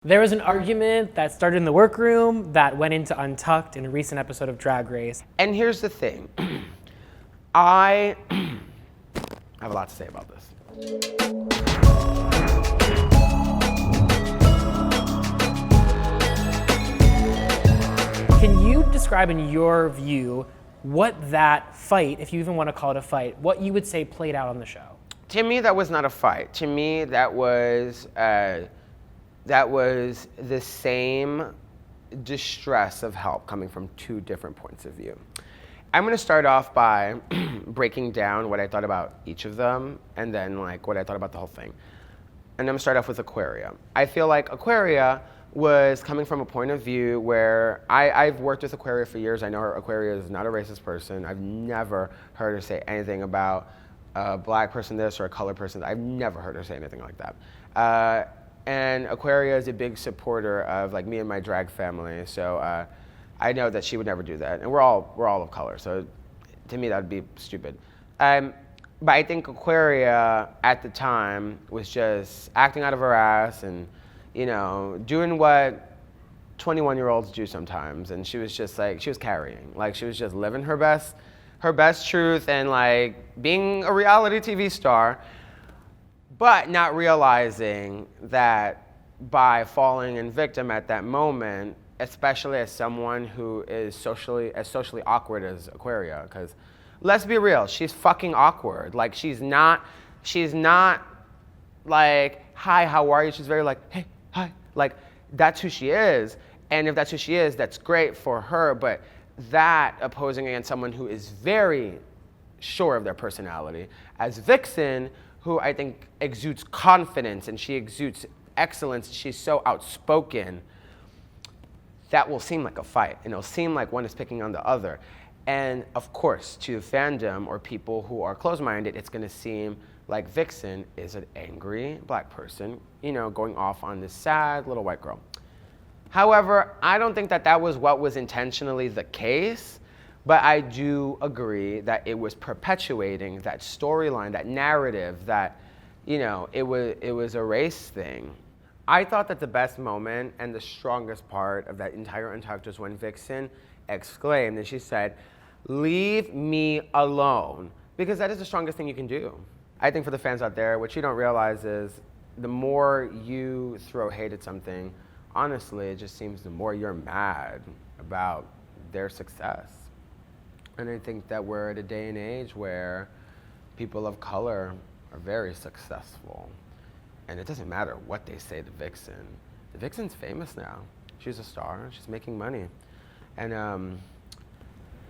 There was an argument that started in the workroom that went into Untucked in a recent episode of Drag Race. And here's the thing. I have a lot to say about this. Can you describe in your view what that fight, if you even want to call it a fight, what you would say played out on the show? To me, that was not a fight. To me, that was the same distress of help coming from two different points of view. I'm gonna start off by breaking down what I thought about each of them and then like what I thought about the whole thing. And I'm gonna start off with Aquaria. I feel like Aquaria was coming from a point of view where I've worked with Aquaria for years. I know Aquaria is not a racist person. I've never heard her say anything about a black person this or a colored person. I've never heard her say anything like that. And Aquaria is a big supporter of like me and my drag family, so I know that she would never do that. And we're all of color, so to me that would be stupid. But I think Aquaria at the time was just acting out of her ass and doing what 21-year-olds do sometimes. And she was just like, she was carrying, like she was just living her best truth and like being a reality TV star. But not realizing that by falling in victim at that moment, especially as someone who is socially awkward as Aquaria, because let's be real, she's fucking awkward. Like she's not like, hi, how are you? She's very like, hey, hi. Like that's who she is. And if that's who she is, that's great for her. But that opposing against someone who is very sure of their personality, as Vixen, who I think exudes confidence and she exudes excellence, she's so outspoken, that will seem like a fight and it'll seem like one is picking on the other. And of course, to fandom or people who are closed-minded, it's gonna seem like Vixen is an angry black person, going off on this sad little white girl. However, I don't think that was what was intentionally the case. But I do agree that it was perpetuating that storyline, that narrative, that, it was a race thing. I thought that the best moment and the strongest part of that entire Untucked was when Vixen exclaimed, and she said, "Leave me alone," because that is the strongest thing you can do. I think for the fans out there, what you don't realize is the more you throw hate at something, honestly, it just seems the more you're mad about their success. And I think that we're at a day and age where people of color are very successful. And it doesn't matter what they say to Vixen. The Vixen's famous now. She's a star, she's making money. And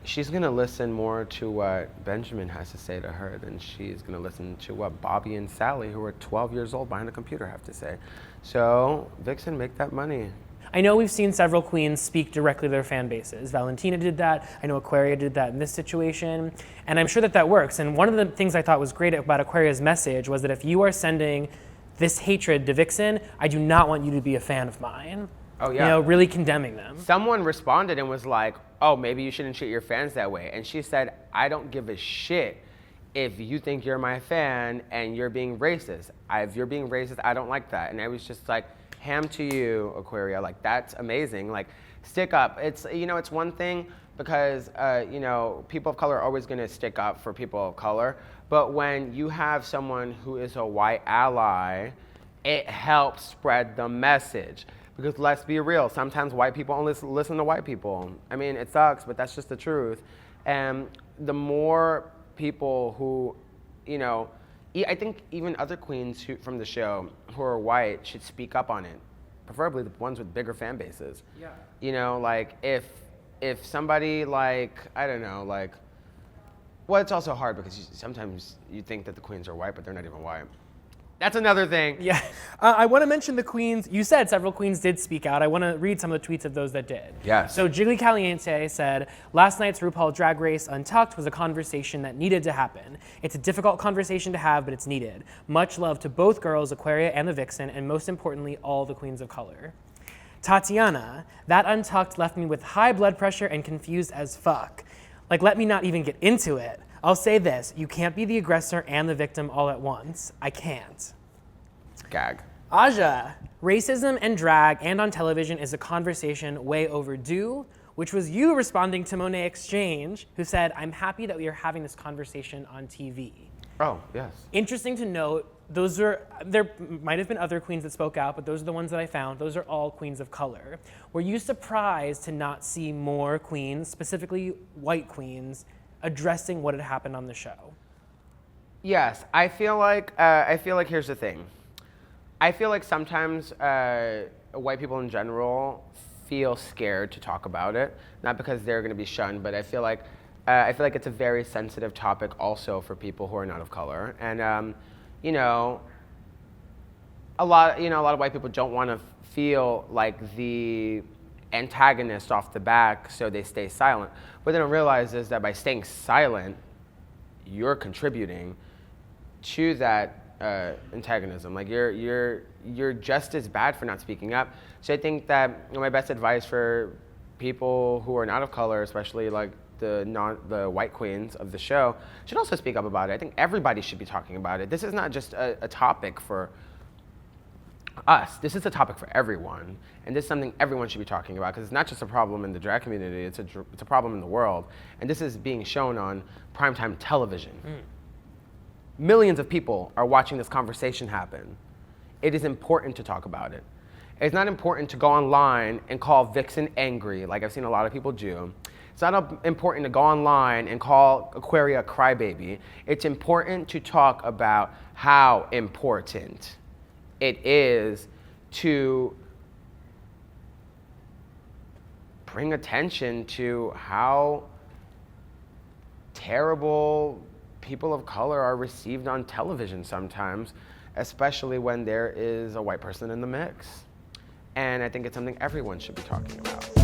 she's gonna listen more to what Benjamin has to say to her than she's gonna listen to what Bobby and Sally, who are 12 years old behind a computer, have to say. So Vixen, make that money. I know we've seen several queens speak directly to their fan bases. Valentina did that. I know Aquaria did that in this situation. And I'm sure that works. And one of the things I thought was great about Aquaria's message was that if you are sending this hatred to Vixen, I do not want you to be a fan of mine. Oh yeah. Really condemning them. Someone responded and was like, oh, maybe you shouldn't treat your fans that way. And she said, I don't give a shit if you think you're my fan and you're being racist. If you're being racist, I don't like that. And I was just like, ham to you, Aquaria. Like, that's amazing. Like, stick up. It's, it's one thing because, people of color are always gonna stick up for people of color. But when you have someone who is a white ally, it helps spread the message. Because let's be real, sometimes white people only listen to white people. I mean, it sucks, but that's just the truth. And the more people who, I think even other queens from the show who are white should speak up on it, preferably the ones with bigger fan bases. Yeah. Like if somebody like, I don't know, like, well, it's also hard because sometimes you think that the queens are white, but they're not even white. That's another thing. Yeah. I want to mention the queens. You said several queens did speak out. I want to read some of the tweets of those that did. Yes. So Jiggly Caliente said, last night's RuPaul Drag Race Untucked was a conversation that needed to happen. It's a difficult conversation to have, but it's needed. Much love to both girls, Aquaria and the Vixen, and most importantly, all the queens of color. Tatiana, that Untucked left me with high blood pressure and confused as fuck. Like, let me not even get into it. I'll say this, you can't be the aggressor and the victim all at once. I can't. Gag. Aja, racism and drag and on television is a conversation way overdue, which was you responding to Monet Exchange, who said, I'm happy that we are having this conversation on TV. Oh, yes. Interesting to note, there might have been other queens that spoke out, but those are the ones that I found. Those are all queens of color. Were you surprised to not see more queens, specifically white queens, addressing what had happened on the show? Yes, I feel like here's the thing. I feel like sometimes white people in general feel scared to talk about it, not because they're going to be shunned, but I feel like it's a very sensitive topic also for people who are not of color, and you know, a lot of white people don't want to feel like the antagonist off the back, so they stay silent. What they don't realize is that by staying silent, you're contributing to that antagonism. Like you're just as bad for not speaking up. So I think that my best advice for people who are not of color, especially like the white queens of the show, should also speak up about it. I think everybody should be talking about it. This is not just a topic for us. This is a topic for everyone, and this is something everyone should be talking about, because it's not just a problem in the drag community, it's a problem in the world, and this is being shown on primetime television. Millions of people are watching this conversation happen. It is important to talk about it. It's not important to go online and call Vixen angry, like I've seen a lot of people do. It's not important to go online and call Aquaria a crybaby. It's important to talk about how important it is to bring attention to how terrible people of color are received on television sometimes, especially when there is a white person in the mix. And I think it's something everyone should be talking about.